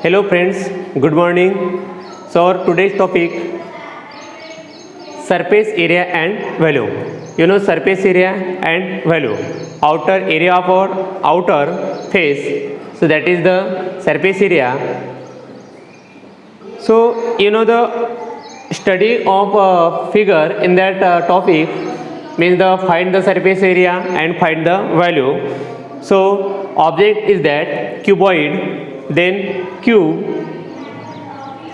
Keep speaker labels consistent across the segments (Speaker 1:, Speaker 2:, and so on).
Speaker 1: Hello friends, good morning. So our today's topic surface area and value. You know surface area and value. Outer area of our outer face. So that is the surface area. So you know the study of figure in that topic means the find the surface area and find the value. So object is that cuboid, then cube,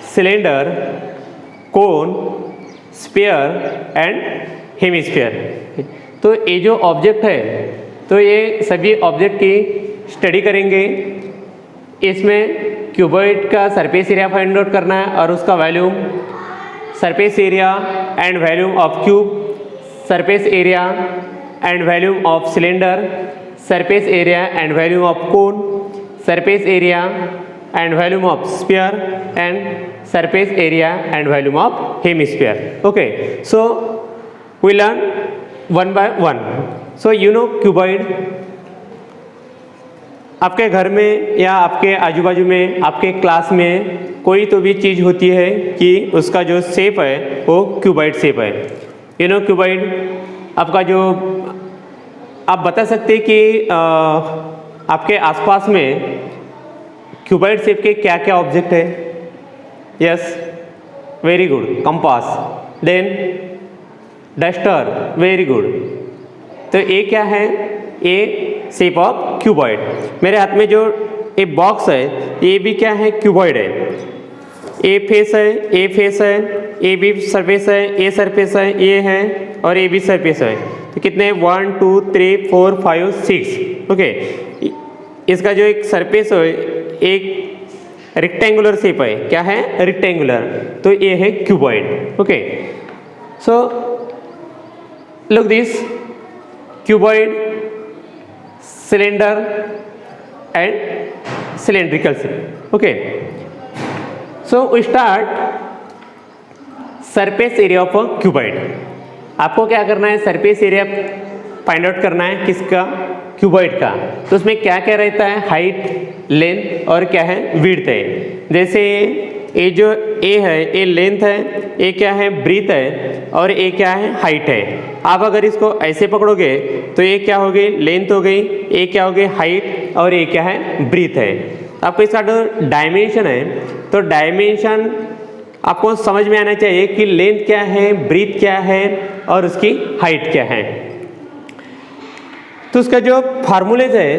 Speaker 1: cylinder, cone, sphere and hemisphere. तो ये जो object है तो ये सभी object की study करेंगे. इसमें क्यूबॉइड का सरफेस एरिया फाइंड आउट करना है और उसका volume, surface area and volume of cube, surface area and volume of cylinder, surface area and volume of cone, surface area and volume of sphere and surface area and volume of hemisphere. Okay, so we learn one by one. So you know cuboid. आपके घर में या आपके आजू बाजू में आपके class में कोई तो भी चीज़ होती है कि उसका जो शेप है वो क्यूबॉइड शेप है. यू नो क्यूबॉइड आपका जो आप बता सकते हैं कि आपके आसपास में क्यूबॉइड शेप के क्या क्या ऑब्जेक्ट है. Yes, very good. Compass, then duster, very good. तो ये क्या है? ये शेप ऑफ क्यूबॉइड. मेरे हाथ में जो ये बॉक्स है ये भी क्या है? क्यूबॉइड है. ए फेस है, ए फेस है, ए भी सरफेस है, ए सरफेस है, ये है और ये भी सरफेस है. तो कितने? 1 2 3 4 5 6. ओके, इसका जो एक सरफेस है एक रेक्टेंगुलर शेप है. क्या है? रेक्टेंगुलर. तो ये है cuboid. Okay, so look this cuboid, cylinder and cylindrical shape. Okay, so we start surface area of a cuboid. आपको क्या करना है? सरफेस एरिया फाइंड आउट करना है. किसका? क्यूबॉइड का. तो उसमें क्या क्या रहता है? हाइट, लेंथ और क्या है? विड्थ है. जैसे ये जो ए है ये लेंथ है, ये क्या है? ब्रीथ है और ये क्या है? हाइट है. आप अगर इसको ऐसे पकड़ोगे तो ये क्या हो गई? लेंथ हो गई. ये क्या हो गई? हाइट. और ये क्या है? ब्रीथ है. आपको इसका जो डायमेंशन है तो डायमेंशन आपको समझ में आना चाहिए कि लेंथ क्या है, ब्रीथ क्या है और उसकी हाइट क्या है. तो उसका जो फार्मूलेज है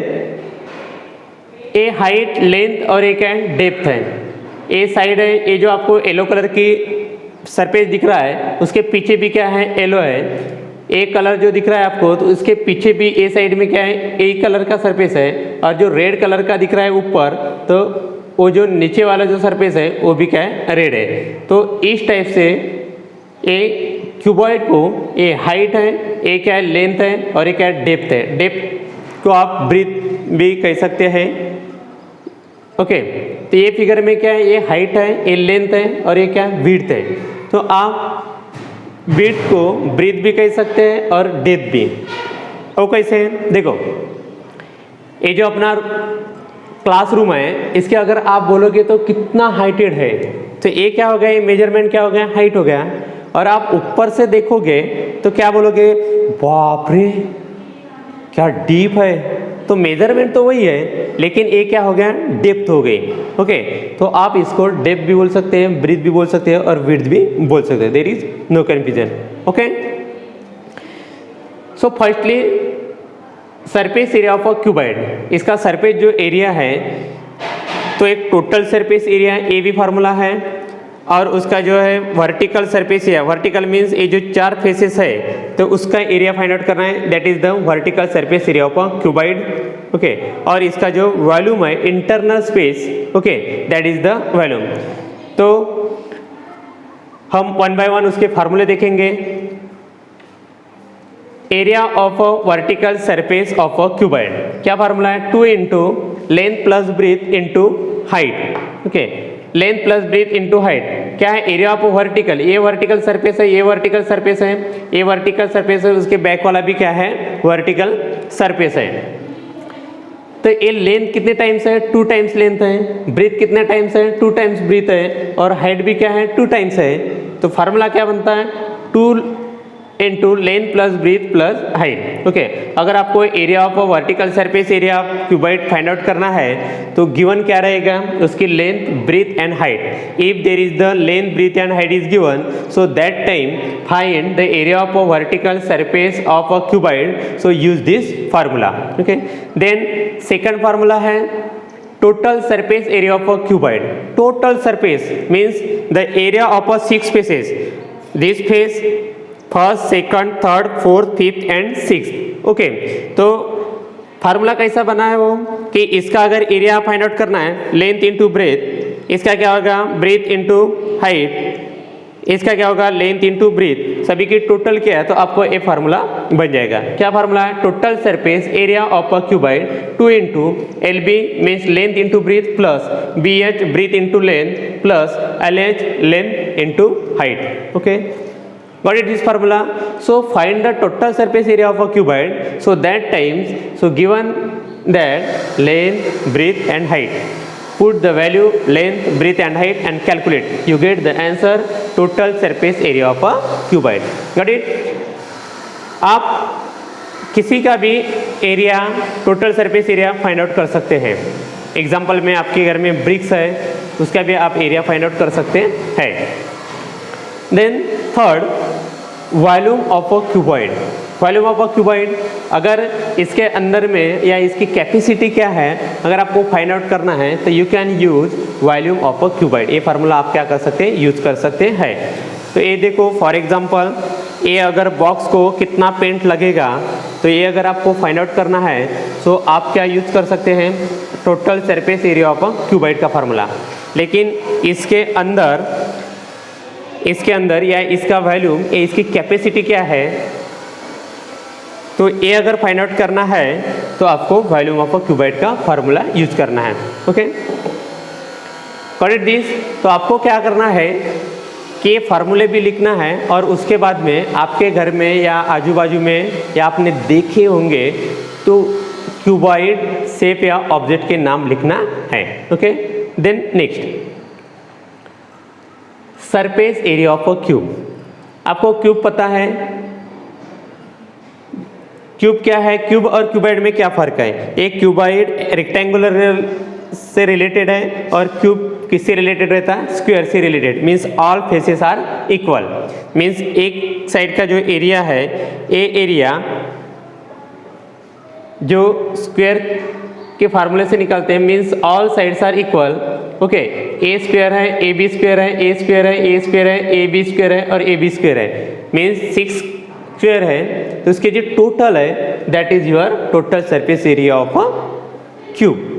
Speaker 1: ये हाइट, लेंथ और ये क्या है? डेप्थ है. ए साइड है, ये जो आपको येलो कलर की सरफेस दिख रहा है उसके पीछे भी क्या है? येलो है. एक कलर जो दिख रहा है आपको तो उसके पीछे भी ए साइड में क्या है? एक कलर का सरफेस है. और जो रेड कलर का दिख रहा है ऊपर तो वो जो नीचे वाला जो सरफेस है वो भी क्या है? रेड है. तो इस टाइप से ये क्यूबॉइड को ये हाइट है, ये क्या है? लेंथ है और ये क्या है? डेप्थ है. डेप्थ को आप ब्रीथ भी कह सकते हैं. ओके, तो ये फिगर में क्या है? ये हाइट है, ये लेंथ है और ये क्या है? विड्थ है. तो आप विड्थ को ब्रीथ भी कह सकते हैं और डेप्थ भी. वो कैसे? देखो, ये जो अपना क्लासरूम है इसके अगर आप बोलोगे तो कितना हाइटेड है तो ये क्या हो गया? ये मेजरमेंट क्या हो गया? हाइट हो गया. और आप ऊपर से देखोगे तो क्या बोलोगे? बाप रे क्या डीप है. तो मेजरमेंट तो वही है लेकिन ये क्या हो गया? डेप्थ हो गई. ओके, तो आप इसको डेप्थ भी बोल सकते हैं, ब्रीथ भी बोल सकते हैं और विड्थ भी बोल सकते हैं. There is no confusion. Okay, so firstly surface area of a cuboid. इसका सरफेस जो एरिया है तो एक टोटल सरफेस एरिया ए भी फार्मूला है और उसका जो है vertical surface area, vertical means ये जो चार फेसेस है तो उसका एरिया फाइंड आउट करना है. That is the vertical surface area of a cuboid. Okay, और इसका जो वॉल्यूम है internal space, okay, that is the volume. तो हम वन बाय वन उसके फार्मूले देखेंगे. Area of a vertical surface of a cuboid क्या फार्मूला है? 2 into length plus breadth into height. Okay, length plus breadth into height क्या है? Area of vertical. ये वर्टिकल सरफेस है, ये वर्टिकल सरफेस है, ये वर्टिकल सरफेस है, उसके बैक वाला भी क्या है? वर्टिकल सरफेस है. तो ये लेंथ कितने टाइम्स है, 2 टाइम्स लेंथ है, ब्रीथ कितने टाइम्स है, 2 टाइम्स ब्रीथ है, और हाइट भी क्या है, 2 टाइम्स है। तो फार्मूला क्या बनता है, 2 into length plus breadth plus height. Okay, अगर आपको area of vertical surface area cuboid find out करना है तो गिवन क्या रहेगा, उसकी length breadth and height. If there is the length breadth and height is given, so that time find the area of a vertical surface of a cuboid, so use this formula. Okay, then second formula है total surface area of a cuboid. Total surface means the area of a 6 faces. This face first, second, third, fourth, fifth and sixth. Okay, तो formula कैसा बना है वो कि इसका अगर area find out करना है, लेंथ इंटू ब्रेथ, इसका क्या होगा, ब्रेथ इंटू हाइट, इसका क्या होगा, लेंथ इंटू ब्रीथ, सभी की टोटल क्या है, तो आपको ये फार्मूला बन जाएगा। क्या फार्मूला है, total surface area of a cuboid 2 into L B means length into breadth plus B H breadth into length plus L H length into height. Okay, what is this formula? So find the total surface area of a cuboid. So that times, so given that length, breadth and height, put the value length, breadth and height and calculate. You get the answer total surface area of a cuboid. Got it? आप किसी का भी area, total surface area find out कर सकते हैं। Example में आपके घर में ब्रिक्स है, उसका भी आप एरिया फाइंड आउट कर सकते हैं। Then third, volume of a cuboid. Volume of a cuboid, अगर इसके अंदर में या इसकी कैपेसिटी क्या है अगर आपको फाइंड आउट करना है तो you can use volume of a cuboid. ये फार्मूला आप क्या कर सकते हैं, यूज कर सकते हैं। तो ये देखो फॉर एग्जांपल, ये अगर बॉक्स को कितना पेंट लगेगा तो ये अगर आपको फाइंड आउट करना है तो आप क्या यूज कर सकते हैं, total surface area of a cuboid का फार्मूला। लेकिन इसके अंदर या इसका वॉल्यूम, इसकी कैपेसिटी क्या है, तो ये अगर फाइंड आउट करना है तो आपको वॉल्यूम ऑफ अ क्यूबॉइड का फार्मूला यूज करना है। Okay, got it this? तो आपको क्या करना है कि फार्मूले भी लिखना है और उसके बाद में आपके घर में या आजू बाजू में या आपने देखे होंगे तो क्यूबॉइड शेप या ऑब्जेक्ट के नाम लिखना है। Okay, then next, surface area of a cube. आपको क्यूब पता है, क्यूब क्या है, क्यूब और क्यूबॉइड में क्या फर्क है। एक क्यूबॉइड रेक्टेंगुलर से रिलेटेड है और क्यूब किससे रिलेटेड रहता है, स्क्वायर से रिलेटेड। Means all faces are equal. Means एक साइड का जो एरिया है, ये एरिया जो स्क्वायर के फार्मूले से निकालते हैं, means all sides are equal. Okay, A square है, ए बी स्क्वायर है, ए स्क्वायर है, ए स्क्वायर है, ए बी स्क्वायर है और ए बी स्क्वायर है। मीन्स 6 स्क्वायर है, तो उसके जो टोटल है that is your total surface area of a cube.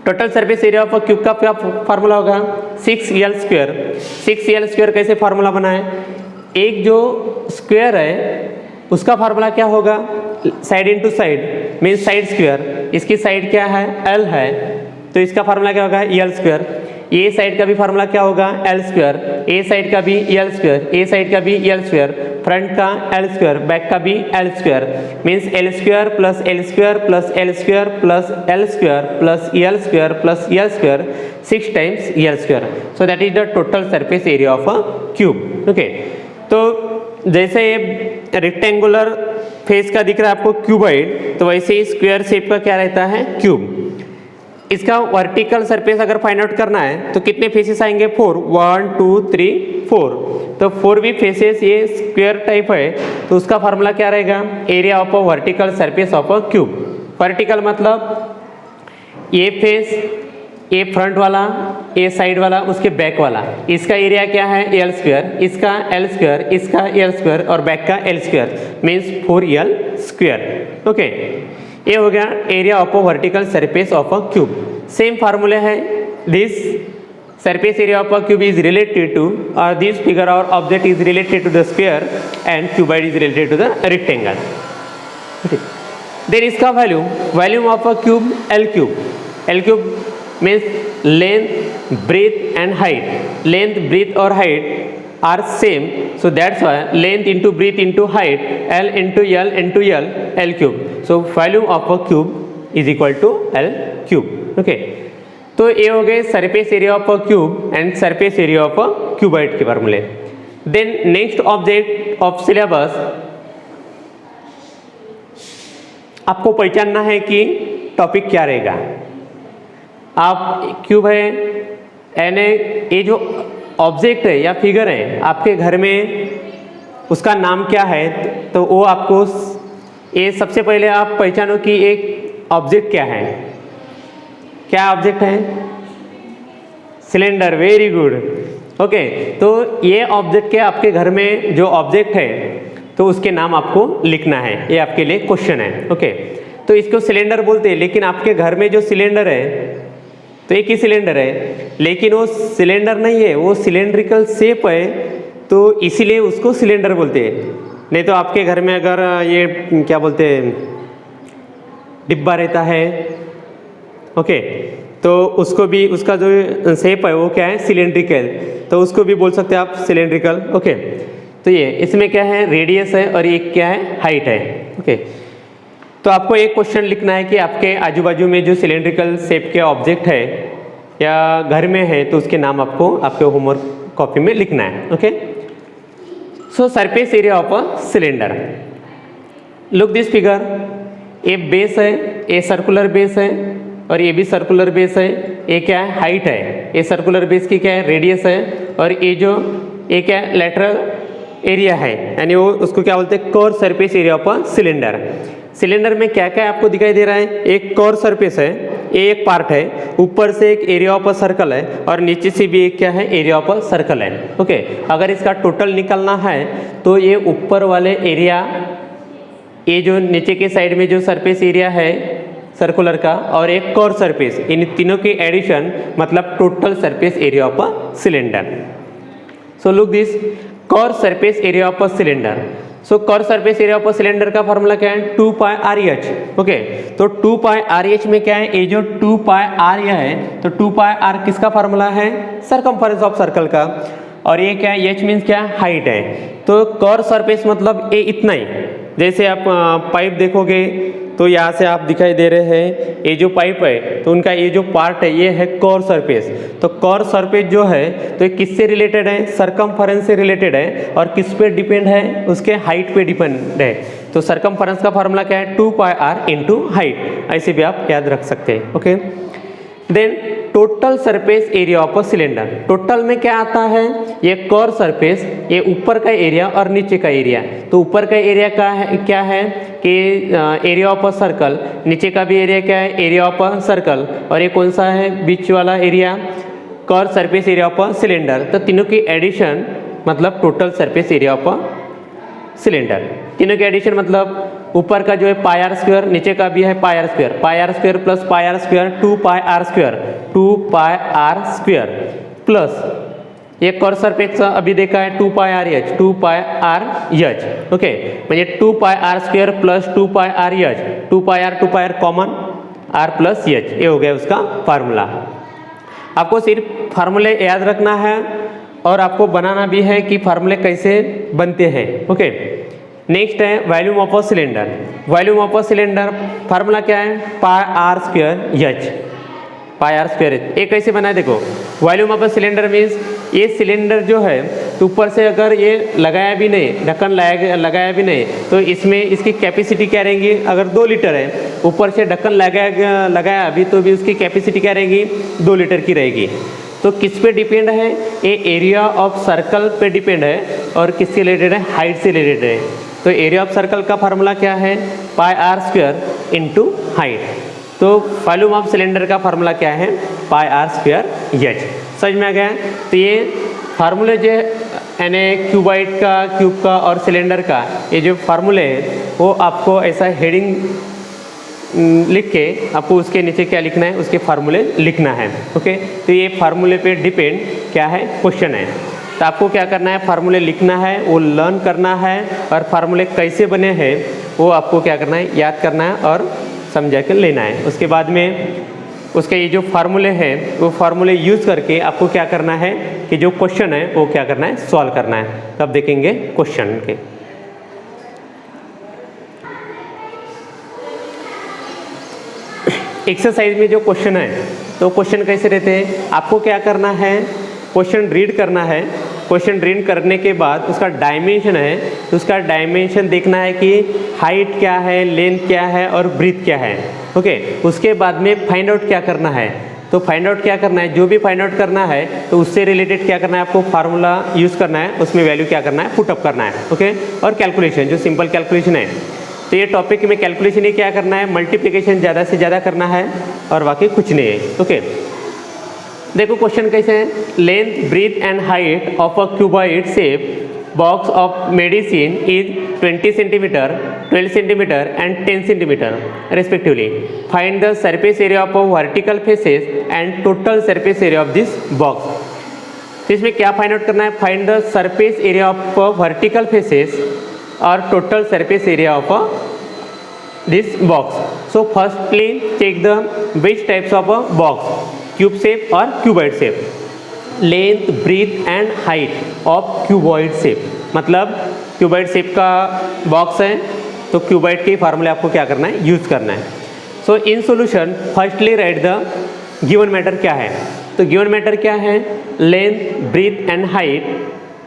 Speaker 1: Total surface area of a cube का क्या फार्मूला होगा, 6l स्क्वायर। 6l स्क्वायर कैसे फार्मूला बना है, एक जो स्क्वायर है उसका फार्मूला क्या होगा, side into side means side square. इसकी साइड क्या है, l है, तो इसका फार्मूला क्या होगा, l स्क्वायर। ये साइड का भी फार्मूला क्या होगा, l स्क्वायर। ए साइड का भी l स्क्वायर, ए साइड का भी l स्क्वायर, फ्रंट का l स्क्वायर, बैक का भी l square. Means l square plus l square plus l square plus l square plus l square plus l square 6 times l square. So that is the total surface area of a cube. Okay, तो जैसे rectangular face का दिख रहा है आपको cuboid, तो वैसे ही square shape का क्या रहता है, क्यूब। इसका वर्टिकल सरफेस अगर फाइंड आउट करना है तो कितने फेसेस आएंगे, 4, 1 2 3 4। तो 4 भी फेसेस ये स्क्वायर टाइप है, तो उसका फार्मूला क्या रहेगा, area of a vertical surface of a cube. Vertical मतलब ये फेस, ये फ्रंट वाला, ये साइड वाला, उसके बैक वाला, इसका एरिया क्या है, l स्क्वायर, इसका l स्क्वायर, इसका l स्क्वायर और बैक का l square means 4l square. Okay, ये हो गया area of a vertical surface of a cube. Same फार्मूले है, this surface area of a cube is related to, और दिस फिगर और object is related to the square and cuboid is related to the rectangle. Then इसका volume of a cube l cube. l cube means length, breadth and height. Length, breadth और height are same, so that's why length into breadth into height, L into L into L, L cube. So volume of a cube is equal to L cube. Okay, तो ये हो गए surface area of a cube and surface area of a cuboid के फॉर्मूले. Then next object of syllabus, आपको पहचानना है कि टॉपिक क्या रहेगा. आप क्यूब है यानी ये जो ऑब्जेक्ट है या फिगर है आपके घर में, उसका नाम क्या है, तो वो आपको ये सबसे पहले आप पहचानो कि एक ऑब्जेक्ट क्या है. क्या ऑब्जेक्ट है? सिलेंडर. Very good. ओके, तो ये ऑब्जेक्ट के आपके घर में जो ऑब्जेक्ट है तो उसके नाम आपको लिखना है. ये आपके लिए क्वेश्चन है. ओके, तो इसको सिलेंडर बोलते हैं, लेकिन आपके घर में जो सिलेंडर है तो एक ही सिलेंडर है, लेकिन वो सिलेंडर नहीं है, वो सिलेंड्रिकल शेप है, तो इसीलिए उसको सिलेंडर बोलते हैं. नहीं तो आपके घर में अगर ये क्या बोलते हैं डिब्बा रहता है, ओके, तो उसको भी उसका जो शेप है वो क्या है, सिलेंड्रिकल, तो उसको भी बोल सकते हैं आप सिलेंड्रिकल. ओके, तो ये इसमें क्या है, रेडियस है और एक क्या है, हाइट है. ओके, तो आपको एक क्वेश्चन लिखना है कि आपके आजू बाजू में जो सिलेंड्रिकल शेप के ऑब्जेक्ट है या घर में है तो उसके नाम आपको आपके होमवर्क कॉपी में लिखना है. Okay, so surface area of a cylinder. Look this figure. ये बेस है, ये सर्कुलर बेस है और ये भी सर्कुलर बेस है. ये क्या है, हाइट है. ये सर्कुलर बेस की क्या है, रेडियस है. और ये जो ये क्या है, लेटरल एरिया है, यानी वो उसको क्या बोलते हैं, curve surface area of a cylinder. Cylinder में क्या क्या आपको दिखाई दे रहा है, एक कर्व सरफेस है, ये एक पार्ट है, ऊपर से एक एरिया ऑफ अ सर्कल है और नीचे से भी एक क्या है, एरिया ऑफ अ सर्कल है. ओके, अगर इसका टोटल निकालना है तो ये ऊपर वाले एरिया, ये जो नीचे के साइड में जो सरफेस एरिया है सर्कुलर का और एक कर्व सरफेस, इन तीनों की एडिशन मतलब total surface area of a cylinder. So look this curve surface area of a cylinder. So curve surface area of a cylinder का फॉर्मूला क्या है, 2 पाई आर एच. ओके, तो 2 पाई आर एच में क्या है, ये जो 2 पाई आर है, तो 2 पाई आर किसका फॉर्मूला है, सरकमफेरेंस ऑफ सर्कल का. और ये क्या है, एच मीन्स क्या, हाइट है. तो कर्व सरफेस मतलब ये इतना ही. जैसे आप पाइप देखोगे तो यहाँ से आप दिखाई दे रहे हैं, ये जो पाइप है तो उनका ये जो पार्ट है ये है कर्व सरफेस. तो कर्व सरफेस जो है तो ये किससे रिलेटेड है, सरकमफेरेंस से रिलेटेड है. और किस पे डिपेंड है, उसके हाइट पे डिपेंड है. तो सरकमफेरेंस का फॉर्मूला क्या है, 2 पाई आर इंटू हाइट. ऐसे भी आप याद रख सकते हैं. Okay, then total surface area of a cylinder. Total में क्या आता है, ये कर्व सरफेस, ये ऊपर का एरिया और नीचे का एरिया. तो ऊपर का एरिया का है क्या है कि एरिया ऑफ अ सर्कल, नीचे का भी एरिया क्या है, एरिया ऑफ अ सर्कल. और ये कौन सा है, बीच वाला area, curve surface area of a cylinder. तो तीनों की एडिशन मतलब total surface area of a cylinder. तीनों के एडिशन मतलब ऊपर का जो है पाई आर स्क्वायर, नीचे का भी है pi r square. Pi r square plus pi r square 2 pi r square, 2 pi r square plus ये कर्व सरफेस अभी देखा है 2 pi r h, 2 pi r h. Okay, म्हणजे 2 pi r square plus 2 pi r h, 2 pi r common, r plus h, ये हो गया उसका formula. आपको सिर्फ फार्मूले याद रखना है और आपको बनाना भी है कि फार्मूले कैसे बनते हैं. ओके, नेक्स्ट है volume of a cylinder. Volume of a cylinder formula क्या है, pi r square h, pi r square h. ये कैसे बना है देखो, volume of a cylinder means ये सिलेंडर जो है तो ऊपर से अगर ये लगाया भी नहीं, ढक्कन लगाया भी नहीं, तो इसमें इसकी कैपेसिटी क्या रहेगी, अगर 2 लीटर है, ऊपर से ढक्कन लगाया अभी तो भी उसकी कैपेसिटी क्या रहेगी, 2 लीटर की रहेगी. तो किस पे डिपेंड है, ये एरिया ऑफ सर्कल पे डिपेंड है और किससे रिलेटेड है, हाइट से रिलेटेड है. तो एरिया ऑफ सर्कल का फार्मूला क्या है, pi r square into height. तो वॉल्यूम ऑफ सिलेंडर का फार्मूला क्या है, पाई आर स्क्वायर एच. समझ में आ गया. तो ये फार्मूले जो यानी क्यूबॉइड का, क्यूब का और सिलेंडर का ये जो फार्मूले हैं वो आपको ऐसा हेडिंग लिख के आपको उसके नीचे क्या लिखना है, उसके फार्मूले लिखना है. ओके, तो ये फार्मूले पे डिपेंड क्या है, क्वेश्चन है. तो आपको क्या करना है, फार्मूले लिखना है, वो लर्न करना है और फार्मूले कैसे बने हैं वो आपको क्या करना है, याद करना है और समझा कर लेना है. उसके बाद में उसके ये जो फार्मूले हैं वो फार्मूले यूज़ करके आपको क्या करना है कि जो क्वेश्चन है वो क्या करना है, सॉल्व करना है। तब देखेंगे क्वेश्चन के। एक्सरसाइज में जो क्वेश्चन है तो क्वेश्चन कैसे रहते हैं, आपको क्या करना है, क्वेश्चन रीड करना है। क्वेश्चन रीड करने के बाद उसका डायमेंशन है तो उसका डायमेंशन देखना है कि हाइट क्या है, लेंथ क्या है और ब्रीथ क्या है। ओके, उसके बाद में फाइंड आउट क्या करना है, तो फाइंड आउट क्या करना है, जो भी फाइंड आउट करना है तो उससे रिलेटेड क्या करना है, आपको फार्मूला यूज़ करना है, उसमें वैल्यू क्या करना है, पुटअप करना है। ओके, और कैलकुलेशन जो सिंपल कैलकुलेशन है, तो ये टॉपिक में कैलकुलेशन ही क्या करना है, मल्टीप्लिकेशन ज़्यादा से ज़्यादा करना है और बाकी कुछ नहीं है। ओके, देखो क्वेश्चन कैसे है, length breadth and height of a cuboid shape box of medicine is 20 centimetre, 12 centimetre and 10 centimetre respectively. Find the surface area of vertical faces and total surface area of this box. तो इसमें क्या find out करना है, find the surface area of vertical faces और total surface area of this box. So firstly check the which types of a box, cube shape और cuboid shape. Length breadth and height of cuboid shape, मतलब cuboid shape का box है तो cuboid के फार्मूले आपको क्या करना है, यूज़ करना है। So in solution firstly write the given matter क्या है, तो गिवन मैटर क्या है, length breadth and height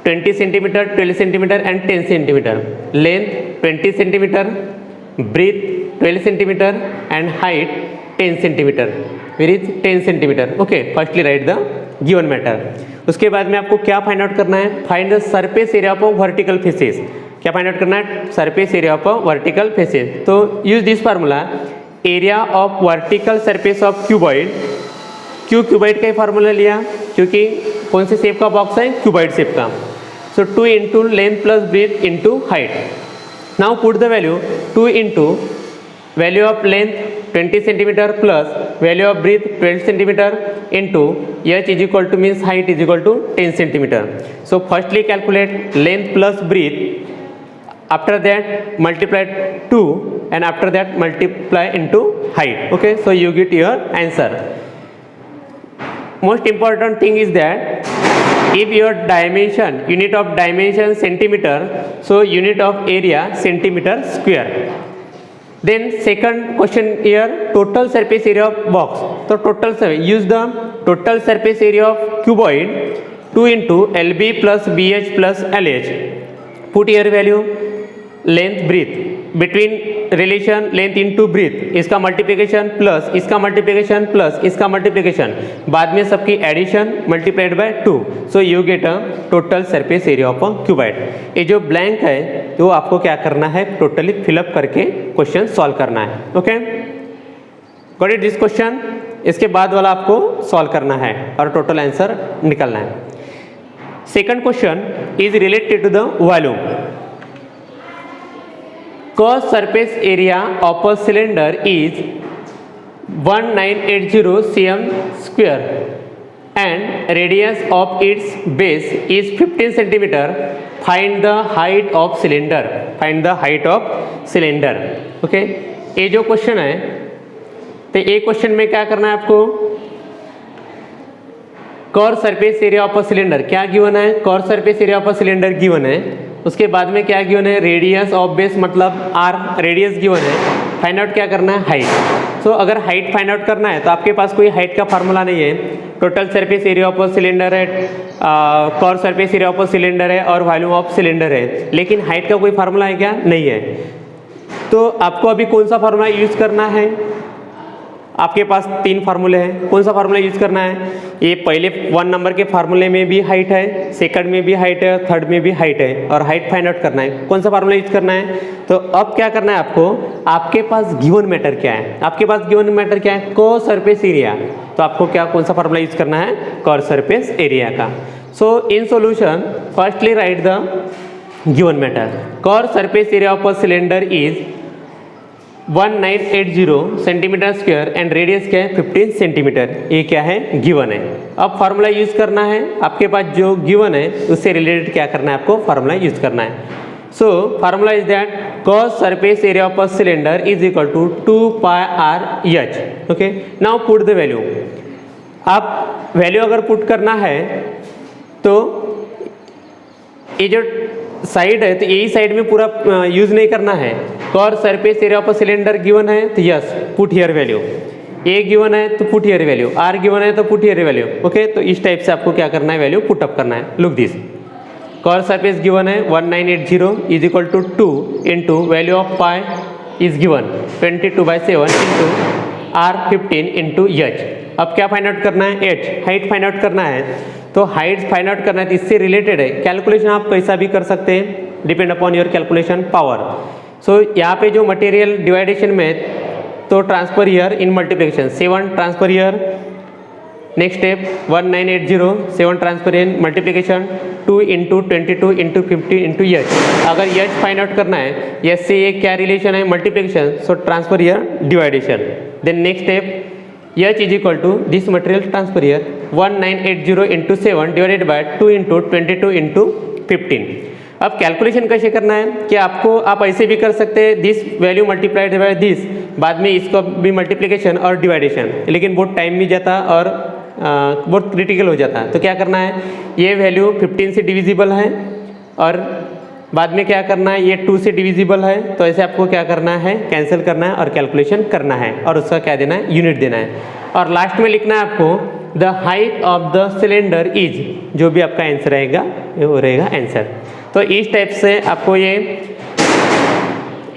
Speaker 1: 20 centimetre, 12 centimetre and 10 centimetre. Length 20 centimetre, breadth 12 centimetre and height 10 centimetre, where is 10 centimetre. Okay, firstly write the given matter. उसके बाद में आपको क्या फाइंड आउट करना है, find the surface area of vertical faces. क्या find out करना है, surface area of vertical faces. तो use this formula, area of vertical surface of cuboid. Cuboid का ही फार्मूला लिया क्योंकि कौन से शेप का बॉक्स है, क्यूबॉइड शेप का। So 2 into length plus breadth into height. Now put the value 2 into value of length 20 centimetre plus value of breadth 12 centimetre into h is equal to means height is equal to 10 centimetre. So firstly calculate length plus breadth, after that multiply 2 and after that multiply into height. Okay, so you get your answer. Most important thing is that if your dimension, unit of dimension centimeter, so unit of area centimeter square. Then second question here, total surface area of box. So total surface, use the total surface area of cuboid 2 into LB plus BH plus LH. Put here value, length breadth, between relation length into breadth, इसका multiplication plus इसका multiplication plus इसका multiplication, बाद में सबकी addition multiplied by 2, so you get a total surface area of a cuboid. ये जो blank है तो आपको क्या करना है, टोटली फिलअप करके क्वेश्चन सॉल्व करना है। Okay, got it this question. इसके बाद वाला आपको सॉल्व करना है और टोटल आंसर निकलना है। Second question is related to the volume. Cos surface area of a cylinder is 1980 cm square and radius of its base is 15 centimeter. Find the height of cylinder. Find the height of cylinder. Okay, ये जो question है तो ये question में क्या करना है आपको, core surface area of a cylinder क्या गिवन है, core surface area of a cylinder given है। उसके बाद में क्या गिवन है, रेडियस ऑफ बेस मतलब आर रेडियस गिवन है। फाइंड आउट क्या करना है, हाइट। सो अगर हाइट फाइंड आउट करना है तो आपके पास कोई हाइट का फार्मूला नहीं है। Total surface area of a cylinder है, core surface area of a cylinder है और वॉल्यूम ऑफ सिलेंडर है, लेकिन हाइट का कोई फार्मूला है क्या, नहीं है। तो आपको अभी कौन सा फार्मूला यूज करना है, आपके पास 3 फार्मूले हैं, कौन सा फार्मूला यूज करना है, ये पहले 1 नंबर के फार्मूले में भी हाइट है, सेकंड में भी हाइट है, थर्ड में भी हाइट है और हाइट फाइंड आउट करना है, कौन सा फार्मूला यूज करना है। तो अब क्या करना है आपको, आपके पास गिवन मैटर क्या है, आपके पास गिवन मैटर क्या है, कॉर सरफेस एरिया। तो आपको क्या कौन सा फार्मूला यूज करना है, कॉर सरफेस एरिया का। So in solution firstly write the given matter, कॉर surface area of a cylinder is 1980 centimetre square and radius क्या है 15 सेंटीमीटर, ये क्या है, गिवन है। अब फार्मूला यूज करना है, आपके पास जो गिवन है उससे रिलेटेड क्या करना है आपको, फार्मूला यूज करना है। So formula is that cos surface area of a cylinder is equal to 2 pi r h. Okay, now put the value. आप वैल्यू अगर पुट करना है तो ये जो साइड है तो यही साइड में पूरा यूज नहीं करना है. cos surface area of a cylinder given है तो yes put here value. A given है तो put here value. R given है तो पुट हियर वैल्यू. ओके, तो इस टाइप से आपको क्या करना है, वैल्यू पुट अप करना है. Look this, cos surface given है 1980 is equal to 2 into value of pi is given 22/7 into R 15 into H. अब क्या फाइंड आउट करना है, एच हाइट फाइंड आउट करना है. तो हाइट फाइंड आउट करना है तो इससे रिलेटेड है. कैलकुलेशन आप कैसा भी कर सकते हैं, depend upon your calculation power. So यहाँ पे जो मटेरियल डिवाइडेशन में तो transfer here in multiplication 7 transfer here. Next step 1980 7 transfer in multiplication 2 into 22 into 50 into h. अगर एच फाइंड आउट करना है, एच से ये क्या रिलेशन है, मल्टीप्लिकेशन. सो ट्रांसफर ईयर डिवाइडेशन. Then next step h is equal to this material transfer here 1980 into 7 divided by 2 into 22 into 15. अब calculation कैसे करना है कि आपको आप ऐसे भी कर सकते हैं, this value multiplied by this, बाद में इसको भी मल्टीप्लिकेशन और डिवाइडेशन, लेकिन बहुत टाइम भी जाता और बहुत क्रिटिकल हो जाता है. तो क्या करना है, ये वैल्यू 15 से डिविजिबल है और बाद में क्या करना है, ये 2 से डिविजिबल है. तो ऐसे आपको क्या करना है, कैंसिल करना है और कैलकुलेशन करना है और उसका क्या देना है, यूनिट देना है. और लास्ट में लिखना है आपको the height of the cylinder is, जो भी आपका आंसर रहेगा वो रहेगा आंसर. तो इस टाइप से आपको ये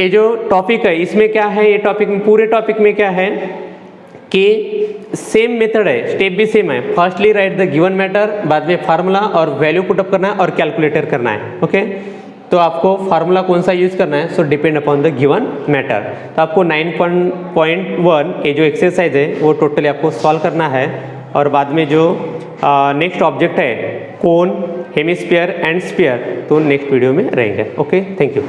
Speaker 1: जो टॉपिक है इसमें क्या है, ये टॉपिक में पूरे टॉपिक में क्या है कि सेम मेथड है, स्टेप भी सेम है. Firstly write the given matter, बाद में फार्मूला और वैल्यू पुटअप करना है और कैलकुलेटर करना है. ओके, तो आपको फार्मूला कौन सा यूज़ करना है, सो depend upon the given matter. तो आपको 9.1 ये जो एक्सरसाइज है वो टोटली आपको सॉल्व करना है. और बाद में जो नेक्स्ट ऑब्जेक्ट है कोन, हेमिस्फीयर एंड स्फीयर, तो नेक्स्ट वीडियो में रहेंगे. Okay, thank you.